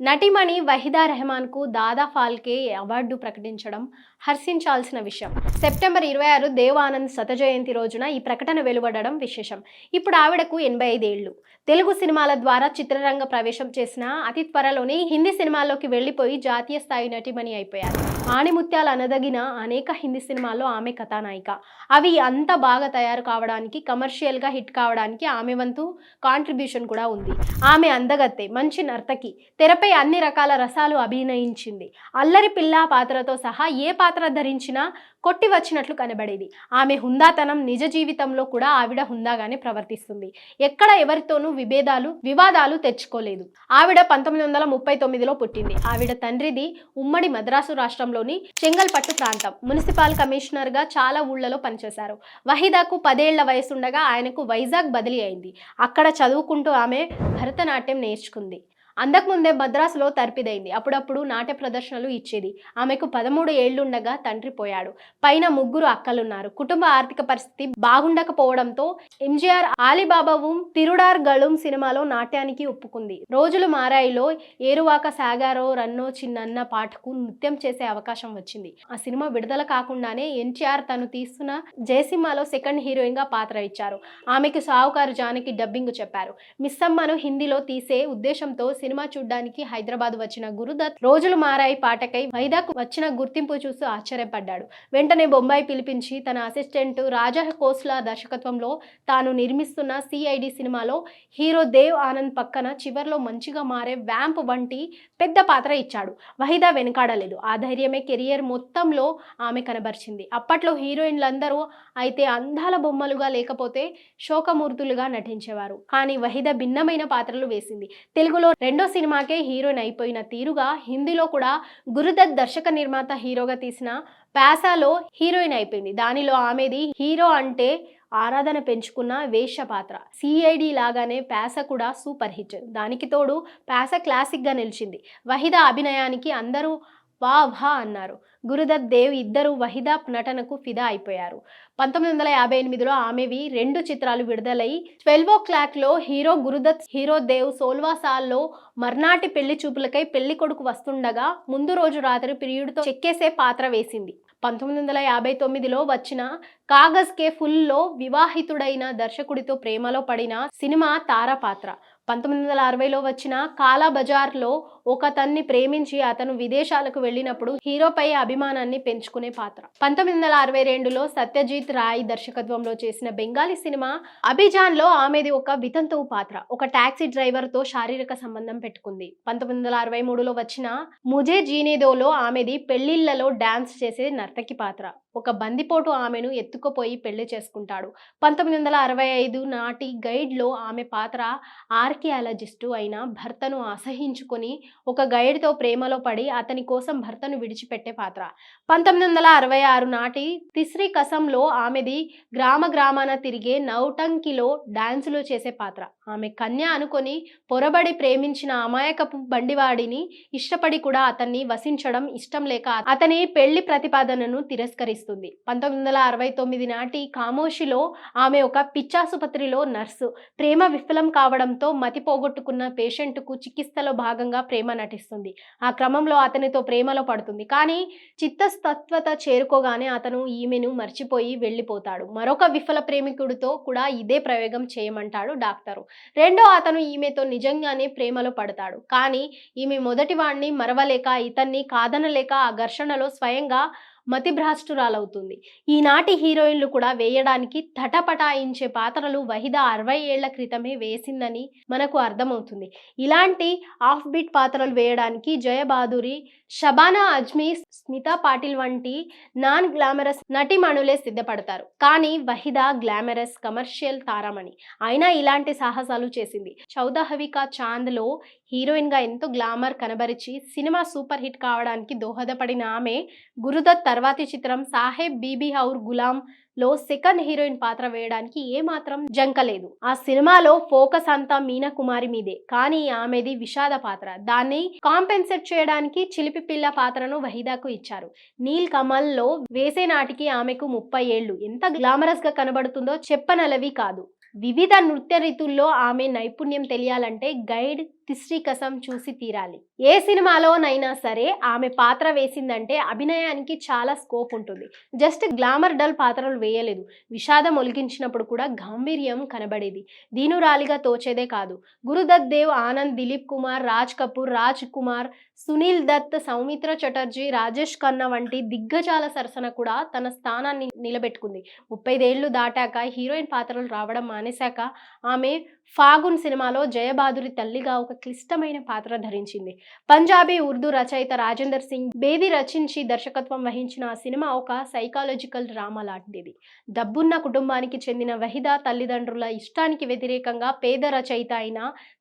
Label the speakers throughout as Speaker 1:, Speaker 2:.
Speaker 1: నటిమణి వహీదా రెహమాన్‌కు దాదా Phalke award ప్రకటించడం హర్షించాల్సిన విషయం. September 26 Dev Anand శత జయంతి రోజున ఈ ప్రకటన వెలువడడం విశేషం. ఇప్పుడు ఆవిడకు 85 ఏళ్లు. తెలుగు సినిమాల ద్వారా చిత్రరంగ ప్రవేశం చేసిన అతి త్వరలోనే హిందీ సినిమాల్లోకి వెళ్లిపోయి జాతీయ స్థాయి నటిమణి అయిపోయారు. ఆణిముత్యాలు అనదగిన అనేక హిందీ సినిమాల్లో ఆమె కథానాయిక. అవి అంత బాగా తయారు కావడానికి, కమర్షియల్‌గా హిట్ కావడానికి ఆమె వంతు కాంట్రిబ్యూషన్ కూడా ఉంది. ఆమె అందగత్తె, మంచి నర్తకి. తెరపై అన్ని రకాల రసాలు అభినయించింది. అల్లరి పిల్ల పాత్రతో సహా ఏ పాత్ర ధరించినా కొట్టి వచ్చినట్లు కనబడేది. ఆమె హుందాతనం నిజ జీవితంలో కూడా ఆవిడ హుందాగానే ప్రవర్తిస్తుంది. ఎక్కడ ఎవరితోనూ వివాదాలు తెచ్చుకోలేదు. ఆవిడ 1939లో పుట్టింది. ఆవిడ తండ్రిది ఉమ్మడి మద్రాసు రాష్ట్రంలోని చెంగల్పట్టు ప్రాంతం. మున్సిపల్ కమిషనర్గా చాలా ఊళ్లలో పనిచేశారు. వహీదాకు 10 ఏళ్ల వయసుండగా ఆయనకు వైజాగ్ బదిలీ అయింది. అక్కడ చదువుకుంటూ ఆమె భరతనాట్యం నేర్చుకుంది. అంతకుముందే మద్రాసులో తర్పిదైంది. అప్పుడప్పుడు నాట్య ప్రదర్శనలు ఇచ్చేది. ఆమెకు 13 ఏళ్లుండగా తండ్రి పోయాడు. పైన 3 అక్కలున్నారు. కుటుంబ ఆర్థిక పరిస్థితి బాగుండకపోవడంతో ఎంజీఆర్ ఆలీబాబాவும் తిరుడార్గళం సినిమాలో నాట్యానికి ఒప్పుకుంది. రోజులు మారాయిలో ఏరువాక సాగారో రన్నో చిన్నన్న పాటకు నృత్యం చేసే అవకాశం వచ్చింది. ఆ సినిమా విడుదల కాకుండానే ఎన్టీఆర్ తను తీస్తున్న జయసింహలో సెకండ్ హీరోయిన్ గా పాత్ర ఇచ్చారు. ఆమెకు సావుకారు జానకి డబ్బింగ్ చెప్పారు. మిస్సమ్మను హిందీలో తీసే ఉద్దేశంతో సినిమా చూడ్డానికి హైదరాబాద్ వచ్చిన గురుదత్ రోజులు మారాయి పాటకై వైదాకు వచ్చిన గుర్తింపు చూసి ఆశ్చర్యపడ్డాడు. వెంటనే బొంబాయి పిలిపించి తన అసిస్టెంట్ రాజా కోస్లా దర్శకత్వంలో తాను నిర్మిస్తున్న సిఐడి సినిమాలో హీరో దేవ్ ఆనంద్ పక్కన చివర్లో మంచిగా మారే వ్యాంప్ వంటి పెద్ద పాత్ర ఇచ్చాడు. వహీదా వెనకాడలేదు. ఆ ధైర్యమే కెరియర్ మొత్తంలో ఆమె కనబరిచింది. అప్పట్లో హీరోయిన్లందరూ అయితే అందాల బొమ్మలుగా లేకపోతే శోకమూర్తులుగా నటించేవారు. కానీ వహీదా భిన్నమైన పాత్రలు వేసింది. తెలుగులో రెండో సినిమాకే హీరోయిన్ అయిపోయిన తీరుగా హిందీలో కూడా గురుదత్ దర్శక నిర్మాత హీరోగా తీసిన ప్యాసాలో హీరోయిన్ అయిపోయింది. దానిలో ఆమెది హీరో అంటే ఆరాధన పెంచుకున్న వేశ్య పాత్ర. సిఐడి లాగానే ప్యాస కూడా సూపర్ హిట్. దానికి తోడు ప్యాస క్లాసిక్ గా నిలిచింది. వహీదా అభినయానికి అందరూ వా వా అన్నారు. గురుదత్ దేవ్ ఇద్దరు వహీదా నటనకు ఫిదా అయిపోయారు. 1958లో ఆమెవి 2 చిత్రాలు విడుదలై 12 o'clockలో హీరో గురుదత్, హీరో దేవ్ సోల్వాసాల్లో మర్నాటి పెళ్లి చూపులకై పెళ్లి కొడుకు వస్తుండగా ముందు రోజు రాత్రి ప్రియుడితో చెక్కేసే పాత్ర వేసింది. 1959లో వచ్చిన కాగజ్ కే ఫుల్లో వివాహితుడైన దర్శకుడితో ప్రేమలో పడిన సినిమా తార పాత్ర. 1960లో వచ్చిన కాలా బజార్లో ఒకతన్ని ప్రేమించి అతను విదేశాలకు వెళ్ళినప్పుడు హీరోపై అభిమానాన్ని పెంచుకునే పాత్ర. 1962లో సత్యజిత్ రాయ్ దర్శకత్వంలో చేసిన బెంగాలీ సినిమా అభిజాన్లో ఆమెది ఒక వితంతువు పాత్ర. ఒక టాక్సీ డ్రైవర్తో శారీరక సంబంధం పెట్టుకుంది. 1963లో వచ్చిన ముజే జీనేదోలో ఆమెది పెళ్లిళ్లలో డాన్స్ చేసే నర్తకి పాత్ర. ఒక బందిపోటు ఆమెను ఎత్తుకుపోయి పెళ్లి చేసుకుంటాడు. 1965 నాటి గైడ్లో ఆమె పాత్ర ఆర్కియాలజిస్టు అయిన భర్తను అసహించుకొని ఒక గైడ్తో ప్రేమలో పడి అతని కోసం భర్తను విడిచిపెట్టే పాత్ర. 1966 నాటి తిస్రీ కసంలో ఆమెది గ్రామాన తిరిగే నౌటంకిలో డాన్సులు చేసే పాత్ర. ఆమె కన్య అనుకొని పొరబడి ప్రేమించిన అమాయకపు బండివాడిని ఇష్టపడి కూడా అతన్ని వసించడం ఇష్టం లేక అతని పెళ్లి ప్రతిపాదనను తిరస్కరిస్తుంది. 1969 నాటి కామోషిలో ఆమె ఒక పిచ్చాసుపత్రిలో నర్సు. ప్రేమ విఫలం కావడంతో మతి పోగొట్టుకున్న పేషెంట్కు చికిత్సలో భాగంగా ప్రేమ నటిస్తుంది. ఆ క్రమంలో అతనితో ప్రేమలో పడుతుంది. కానీ చిత్తస్తత్వత చేరుకోగానే అతను ఈమెను మర్చిపోయి వెళ్ళిపోతాడు. మరొక విఫల ప్రేమికుడితో కూడా ఇదే ప్రయోగం చేయమంటాడు డాక్టరు. అతను ఈమెతో నిజంగానే ప్రేమలో పడతాడు. కానీ ఈమె మొదటివాణ్ణి మరవలేక ఇతన్ని కాదనలేక ఆ ఘర్షణలో స్వయంగా మతిభ్రాష్టురాలవుతుంది. ఈనాటి హీరోయిన్లు కూడా వేయడానికి తటపటాయించే పాత్రలు వహీదా 60 ఏళ్ల క్రితమే వేసిందని మనకు అర్థమవుతుంది. ఇలాంటి ఆఫ్ బీట్ పాత్రలు వేయడానికి జయబాదురి, షబానా అజ్మీ, స్మితా పాటిల్ వంటి నాన్ గ్లామరస్ నటిమణులే సిద్ధపడతారు. కానీ వహీదా గ్లామరస్ కమర్షియల్ తారమణి. అయినా ఇలాంటి సాహసాలు చేసింది. చౌదహవికా చాంద్లో హీరోయిన్ గా ఎంతో గ్లామర్ కనబరిచి సినిమా సూపర్ హిట్ కావడానికి దోహదపడిన ఆమె గురుదత్ తర్వాతి చిత్రం సాహెబ్ బీబీ ఔర్ గులాం లో సెకండ్ హీరోయిన్ పాత్ర వేయడానికి ఏమాత్రం జంకలేదు. ఆ సినిమాలో ఫోకస్ అంతా మీనా కుమారి మీదే. కానీ ఆమెది విషాద పాత్ర. దాన్ని కాంపెన్సేట్ చేయడానికి చిలిపి పిల్ల పాత్రను వహీదాకు ఇచ్చారు. నీల్ కమల్ లో వేసే నాటికి ఆమెకు 30 ఏళ్లు. ఎంత గ్లామరస్ గా కనబడుతుందో చెప్పనలవి కాదు. వివిధ నృత్య రీతుల్లో ఆమె నైపుణ్యం తెలియాలంటే గైడ్ తిస్రీ కసం చూసి తీరాలి. ఏ సినిమాలోనైనా సరే ఆమె పాత్ర వేసిందంటే అభినయానికి చాలా స్కోప్ ఉంటుంది. జస్ట్ గ్లామర్ డల్ పాత్రలు వేయలేదు. విషాదం ఒలికించినప్పుడు కూడా గాంభీర్యం కనబడేది. దీనురాలిగా తోచేదే కాదు. గురుదత్ దేవ్, ఆనంద్, దిలీప్ కుమార్, రాజ్ కపూర్, రాజ్ కుమార్, సునీల్ దత్, సౌమిత్ర చటర్జీ, రాజేష్ ఖన్నా వంటి దిగ్గజాల సరసన కూడా తన స్థానాన్ని నిలబెట్టుకుంది. 35 ఏళ్లు దాటాక హీరోయిన్ పాత్రలు రావడం మానేశాక ఆమె ఫాగున్ సినిమాలో జయబాదురి తల్లిగా ఒక క్లిష్టమైన పాత్ర ధరించింది. పంజాబీ ఉర్దూ రచయిత రాజేందర్ సింగ్ బేది రచించి దర్శకత్వం వహించిన ఆ సినిమా ఒక సైకాలజికల్ డ్రామా లాంటిది. డబ్బున్న కుటుంబానికి చెందిన వహీదా తల్లిదండ్రుల ఇష్టానికి వ్యతిరేకంగా పేద రచయిత అయిన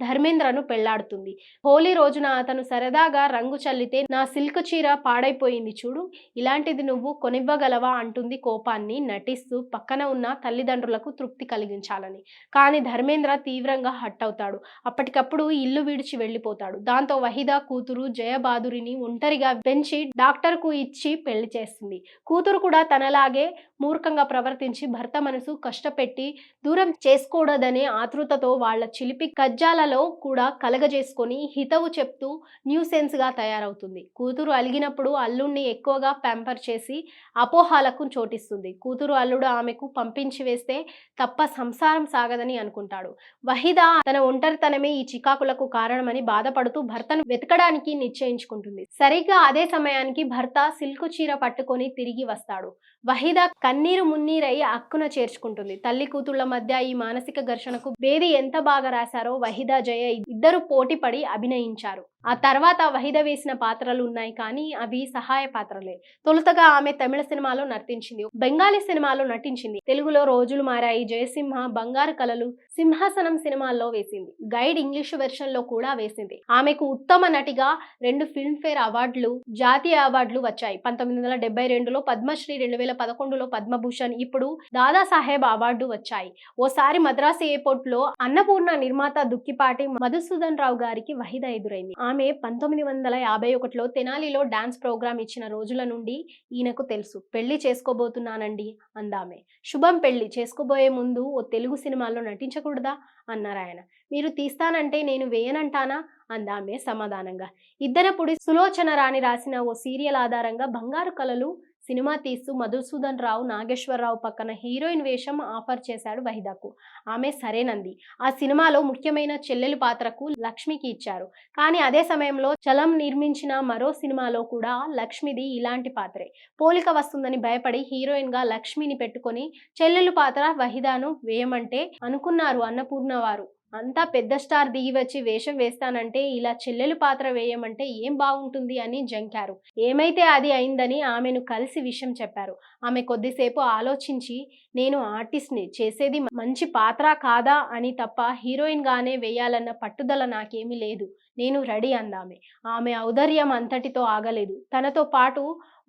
Speaker 1: ధర్మేంద్రను పెళ్లాడుతుంది. హోలీ రోజున అతను సరదాగా రంగు చల్లితే నా సిల్క్ చీర పాడైపోయింది చూడు, ఇలాంటిది నువ్వు కొనివ్వగలవా అంటుంది కోపాన్ని నటిస్తూ పక్కన ఉన్న తల్లిదండ్రులకు తృప్తి కలిగించాలని. కానీ ధర్మేంద్ర తీవ్రంగా హట్ అవుతాడు. అప్పటికప్పుడు ఇల్లు విడిచి వెళ్ళిపోతాడు. దాంతో వహీదా కూతురు జయబాదురిని ఒంటరిగా పెంచి డాక్టర్కు ఇచ్చి పెళ్లి చేస్తుంది. కూతురు కూడా తనలాగే మూర్ఖంగా ప్రవర్తించి భర్త మనసు కష్టపెట్టి దూరం చేసుకోడదనే ఆతృతతో వాళ్ల చిలిపి కజ్జాలలో కూడా కలగజేసుకొని హితవు చెప్తూ న్యూసెన్స్ గా తయారవుతుంది. కూతురు అలిగినప్పుడు అల్లుణ్ణి ఎక్కువగా ప్యాంపర్ చేసి అపోహాలకు చోటిస్తుంది. కూతురు అల్లుడు ఆమెకు పంపించి వేస్తే తప్ప సంసారం సాగదని అనుకుంటాడు. వహీదా తన ఒంటరితనమే ఈ చికాకులకు కారణమని బాధపడుతూ భర్తను వెతకడానికి నిశ్చయించుకుంటుంది. సరిగ్గా అదే సమయానికి భర్త సిల్కు చీర పట్టుకొని తిరిగి వస్తాడు. వహీదా కన్నీరు మున్నీరై అక్కున చేర్చుకుంటుంది. తల్లి కూతుళ్ల మధ్య ఈ మానసిక ఘర్షణకు బేది ఎంత బాగా రాశారో వహీదా, జయ ఇద్దరు పోటీపడి అభినయించారు. ఆ తర్వాత వహీద వేసిన పాత్రలు ఉన్నాయి, కానీ అవి సహాయ పాత్రలే. తొలుతగా ఆమె తమిళ సినిమాలో నటించింది, బెంగాలీ సినిమాలో నటించింది, తెలుగులో రోజులు మారాయి, జయసింహ, బంగారు కలలు, సింహాసనం సినిమాల్లో వేసింది. గైడ్ ఇంగ్లీషు వెర్షన్ లో కూడా వేసింది. ఆమెకు ఉత్తమ నటిగా 2 ఫిల్మ్ఫేర్ అవార్డులు, జాతీయ అవార్డులు వచ్చాయి. 1972లో పద్మశ్రీ, 2011లో పద్మభూషణ్, ఇప్పుడు దాదాసాహెబ్ అవార్డు వచ్చాయి. ఓసారి మద్రాసు ఎయిర్పోర్ట్ లో అన్నపూర్ణ నిర్మాత దుక్కిపాటి మధుసూదన్ రావు గారికి వహీద ఎదురైంది. ఆమె 1951లో తెనాలిలో డాన్స్ ప్రోగ్రాం ఇచ్చిన రోజుల నుండి ఈయనకు తెలుసు. పెళ్లి చేసుకోబోతున్నానండి అందామె. శుభం, పెళ్లి చేసుకోబోయే ముందు ఓ తెలుగు సినిమాలో నటించకూడదా అన్నారాయన. మీరు తీస్తానంటే నేను వేయనంటానా అందామె సమాధానంగా. ఇద్దరపుడి సులోచన రాణి రాసిన ఓ సీరియల్ ఆధారంగా బంగారు కలలు సినిమా తీస్తూ మధుసూదన్ రావు నాగేశ్వరరావు పక్కన హీరోయిన్ వేషం ఆఫర్ చేశాడు వహీదాకు. ఆమె సరేనంది. ఆ సినిమాలో ముఖ్యమైన చెల్లెలు పాత్రకు లక్ష్మికి ఇచ్చారు. కానీ అదే సమయంలో చలం నిర్మించిన మరో సినిమాలో కూడా లక్ష్మిది ఇలాంటి పాత్రే. పోలిక వస్తుందని భయపడి హీరోయిన్ గా లక్ష్మిని పెట్టుకొని చెల్లెలు పాత్ర వహీదాను వేయమంటే అనుకున్నారు అన్నపూర్ణ వారు. అంతా పెద్ద స్టార్ దిగి వచ్చి వేషం వేస్తానంటే ఇలా చెల్లెలు పాత్ర వేయమంటే ఏం బాగుంటుంది అని జంకారు. ఏమైతే అది అయిందని ఆమెను కలిసి విషయం చెప్పారు. ఆమె కొద్దిసేపు ఆలోచించి, నేను ఆర్టిస్ట్ని, చేసేది మంచి పాత్ర కాదా అని తప్ప హీరోయిన్ గానే వేయాలన్న పట్టుదల నాకేమీ లేదు, నేను రెడీ అందామె. ఆమె ఔదార్యం అంతటితో ఆగలేదు. తనతో పాటు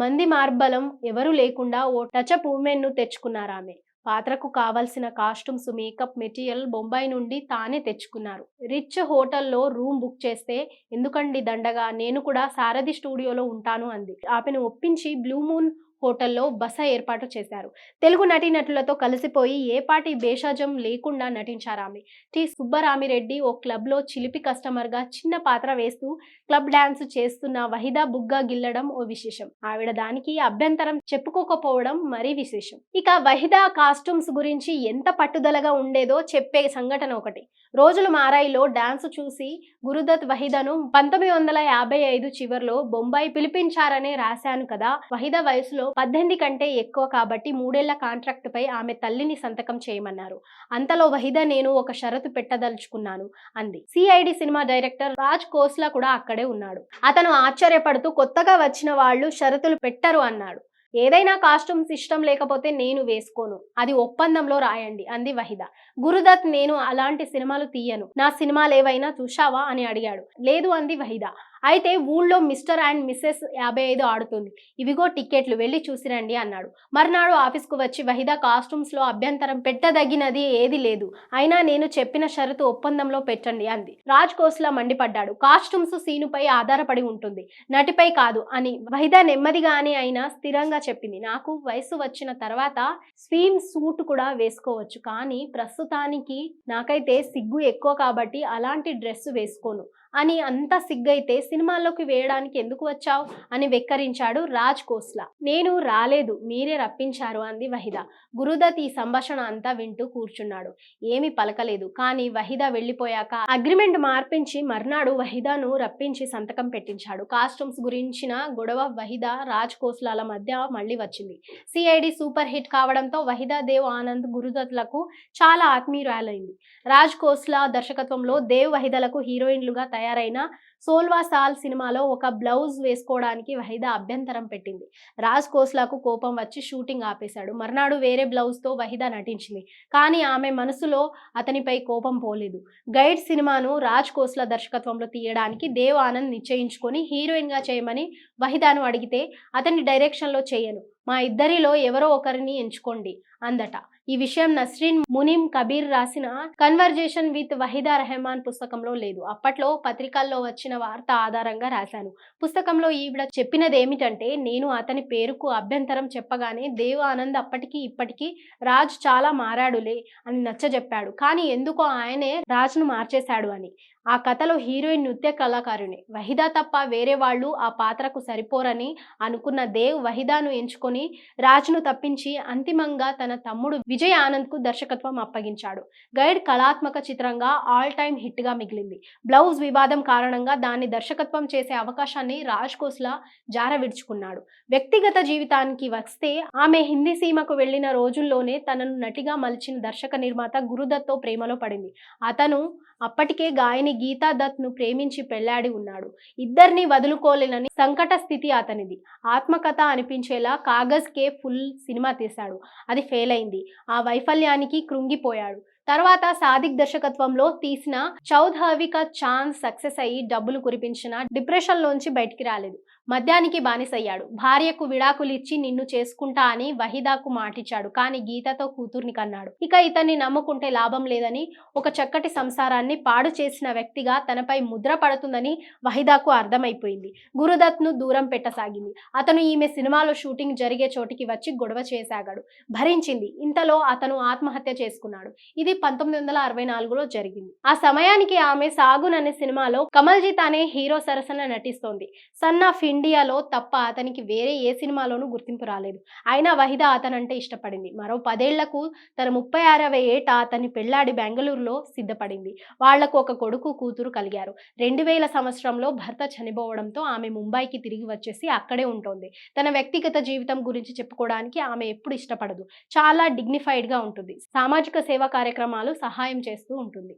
Speaker 1: మంది మార్బలం ఎవరూ లేకుండా ఓ టచప్ ఉమెన్ ను తెచ్చుకున్నారామె. పాత్రకు కావాల్సిన కాస్ట్యూమ్స్, మేకప్ మెటీరియల్ బొంబాయి నుండి తానే తెచ్చుకున్నారు. రిచ్ హోటల్లో రూమ్ బుక్ చేస్తే, ఎందుకండి దండగా, నేను కూడా సారథి స్టూడియోలో ఉంటాను అంది. ఆమెను ఒప్పించి బ్లూ మూన్ హోటల్లో బస ఏర్పాటు చేశారు. తెలుగు నటీనటులతో కలిసిపోయి ఏపాటి భేషజం లేకుండా నటించారామె. టి సుబ్బరామిరెడ్డి ఓ క్లబ్లో చిలిపి కస్టమర్గా చిన్న పాత్ర వేస్తూ క్లబ్ డాన్స్ చేస్తున్న వహీదా బుగ్గ గిల్లడం ఓ విశేషం. ఆవిడ దానికి అభ్యంతరం చెప్పుకోకపోవడం మరీ విశేషం. ఇక వహీదా కాస్ట్యూమ్స్ గురించి ఎంత పట్టుదలగా ఉండేదో చెప్పే సంఘటన ఒకటి. రోజులు మారాయిలో డాన్స్ చూసి గురుదత్ వహీదాను 1955 చివర్లో బొంబాయి పిలిపించారనే రాశాను కదా. వహీదా వయసులో 18 కంటే ఎక్కువ కాబట్టి 3 ఏళ్ల కాంట్రాక్ట్ పై ఆమె తల్లిని సంతకం చేయమన్నారు. అంతలో వహీదా, నేను ఒక షరతు పెట్టదలుచుకున్నాను అంది. CID cinema director Raj Khosla కూడా అక్కడే ఉన్నాడు. అతను ఆశ్చర్యపడుతూ, కొత్తగా వచ్చిన వాళ్ళు షరతులు పెట్టరు అన్నాడు. ఏదైనా కాస్ట్యూమ్స్ ఇష్టం లేకపోతే నేను వేసుకోను, అది ఒప్పందంలో రాయండి అంది వహీదా. గురుదత్, నేను అలాంటి సినిమాలు తీయను, నా సినిమాలేవైనా చూశావా అని అడిగాడు. లేదు అంది వహీదా. అయితే ఊళ్ళో మిస్టర్ అండ్ మిస్సెస్ 55 ఆడుతుంది. ఇవిగో టిక్కెట్లు వెళ్ళి చూసిరండి అన్నాడు. మర్నాడు ఆఫీస్కు వచ్చి వహిద కాస్ట్యూమ్స్లో అభ్యంతరం పెట్టదగినది ఏది లేదు. అయినా నేను చెప్పిన షరతు ఒప్పందంలో పెట్టండి అంది. రాజ్ కోస్లా మండిపడ్డాడు. కాస్ట్యూమ్స్ సీనుపై ఆధారపడి ఉంటుంది, నటిపై కాదు అని వహిద నెమ్మదిగానే అయినా స్థిరంగా చెప్పింది. నాకు వయసు వచ్చిన తర్వాత స్విమ్ సూట్ కూడా వేసుకోవచ్చు, కానీ ప్రస్తుతానికి నాకైతే సిగ్గు ఎక్కువ కాబట్టి అలాంటి డ్రెస్ వేసుకోను అని. అంత సిగ్గైతే సినిమాల్లోకి వేయడానికి ఎందుకు వచ్చావు అని వెక్కరించాడు రాజ్ కోస్లా. నేను రాలేదు, మీరే రప్పించారు అంది వహిద. గురుదత్ ఈ సంభాషణ అంతా వింటూ కూర్చున్నాడు. ఏమీ పలకలేదు. కానీ వహిద వెళ్ళిపోయాక అగ్రిమెంట్ మార్పించి మర్నాడు వహిదను రప్పించి సంతకం పెట్టించాడు. కాస్ట్యూమ్స్ గురించిన గొడవ వహిద రాజ్ కోస్లాల మధ్య మళ్ళీ వచ్చింది. సిఐడి సూపర్ హిట్ కావడంతో వహిద, దేవ్ ఆనంద్, గురుదత్లకు చాలా ఆత్మీయురాలైంది. రాజ్ కోస్లా దర్శకత్వంలో దేవ్, వహిదలకు హీరోయిన్లుగా తయారైన సోల్వా సాల్ సినిమాలో ఒక బ్లౌజ్ వేసుకోవడానికి వహిద అభ్యంతరం పెట్టింది. రాజ్ కోస్లాకు కోపం వచ్చి షూటింగ్ ఆపేశాడు. మర్నాడు వేరే బ్లౌజ్తో వహిద నటించింది. కానీ ఆమె మనసులో అతనిపై కోపం పోలేదు. గైడ్ సినిమాను రాజ్ కోస్లా దర్శకత్వంలో తీయడానికి దేవ్ ఆనంద్ నిశ్చయించుకొని హీరోయిన్గా చేయమని వహిదను అడిగితే, అతని డైరెక్షన్లో చేయను, మా ఇద్దరిలో ఎవరో ఒకరిని ఎంచుకోండి అందట. ఈ విషయం నస్రీన్ మునిమ్ కబీర్ రాసిన కన్వర్జేషన్ విత్ వహిదా రెహమాన్ పుస్తకంలో లేదు. అప్పట్లో పత్రికల్లో వచ్చిన వార్త ఆధారంగా రాశాను. పుస్తకంలో ఈవిడ చెప్పినది ఏమిటంటే, నేను అతని పేరుకు అభ్యంతరం చెప్పగానే దేవ్ ఆనంద్ అప్పటికి ఇప్పటికీ రాజ్ చాలా మారాడులే అని నచ్చజెప్పాడు. కానీ ఎందుకో ఆయనే రాజ్ను మార్చేశాడు అని. ఆ కథలో హీరోయిన్ నృత్య కళాకారునే. వహిదా తప్ప వేరే వాళ్ళు ఆ పాత్రకు సరిపోరని అనుకున్న దేవ్ వహిదాను ఎంచుకొని రాజ్ను తప్పించి అంతిమంగా తన తమ్ముడు విజయ్ ఆనంద్కు దర్శకత్వం అప్పగించాడు. గైడ్ కళాత్మక చిత్రంగా ఆల్ టైమ్ హిట్గా మిగిలింది. బ్లౌజ్ వివాదం కారణంగా దాన్ని దర్శకత్వం చేసే అవకాశాన్ని రాజ్ కోస్లా జార విడుచుకున్నాడు. వ్యక్తిగత జీవితానికి వస్తే, ఆమె హిందీ సీమకు వెళ్లిన రోజుల్లోనే తనను నటిగా మలిచిన దర్శక నిర్మాత గురుదత్తో ప్రేమలో పడింది. అతను అప్పటికే గాయని గీతా దత్ను ప్రేమించి పెళ్లాడి ఉన్నాడు. ఇద్దరిని వదులుకోలేనని సంకట స్థితి అతనిది. ఆత్మకథ అనిపించేలా కాగజ్ కే ఫుల్ సినిమా తీశాడు. అది ఫెయిల్ అయింది. ఆ వైఫల్యానికి కృంగిపోయాడు. తర్వాత సాదిక్ దర్శకత్వంలో తీసిన చౌద్ హవీ కా ఛాన్స్ సక్సెస్ అయ్యి డబ్బులు కురిపించిన డిప్రెషన్లోంచి బయటికి రాలేదు. మద్యానికి బానిసయ్యాడు. భార్యకు విడాకులిచ్చి నిన్ను చేసుకుంటా అని వహిదాకు మాటిచ్చాడు. కానీ గీతతో కూతుర్ని కన్నాడు. ఇక ఇతన్ని నమ్ముకుంటే లాభం లేదని, ఒక చక్కటి సంసారాన్ని పాడు చేసిన వ్యక్తిగా తనపై ముద్ర పడుతుందని వహిదాకు అర్థమైపోయింది. గురుదత్ను దూరం పెట్టసాగింది. అతను ఈమె సినిమాలో షూటింగ్ జరిగే చోటికి వచ్చి గొడవ చేసాగాడు. భరించింది. ఇంతలో అతను ఆత్మహత్య చేసుకున్నాడు. ఇది 1964లో జరిగింది. ఆ సమయానికి ఆమె సాగున్ అనే సినిమాలో కమల్జీత్ అనే హీరో సరసన నటిస్తోంది. సన్ ఆఫ్ ఇండియాలో తప్ప అతనికి వేరే ఏ సినిమాలోనూ గుర్తింపు రాలేదు. అయినా వహిద అతనంటే ఇష్టపడింది. మరో 10 ఏళ్లకు తన 36వ ఏట అతన్ని పెళ్లాడి బెంగళూరులో సిద్ధపడింది. వాళ్లకు ఒక కొడుకు, కూతురు కలిగారు. 2000 సంవత్సరంలో భర్త చనిపోవడంతో ఆమె ముంబైకి తిరిగి వచ్చేసి అక్కడే ఉంటోంది. తన వ్యక్తిగత జీవితం గురించి చెప్పుకోవడానికి ఆమె ఎప్పుడు ఇష్టపడదు. చాలా డిగ్నిఫైడ్గా ఉంటుంది. సామాజిక సేవా కార్యక్రమాలు సహాయం చేస్తూ ఉంటుంది.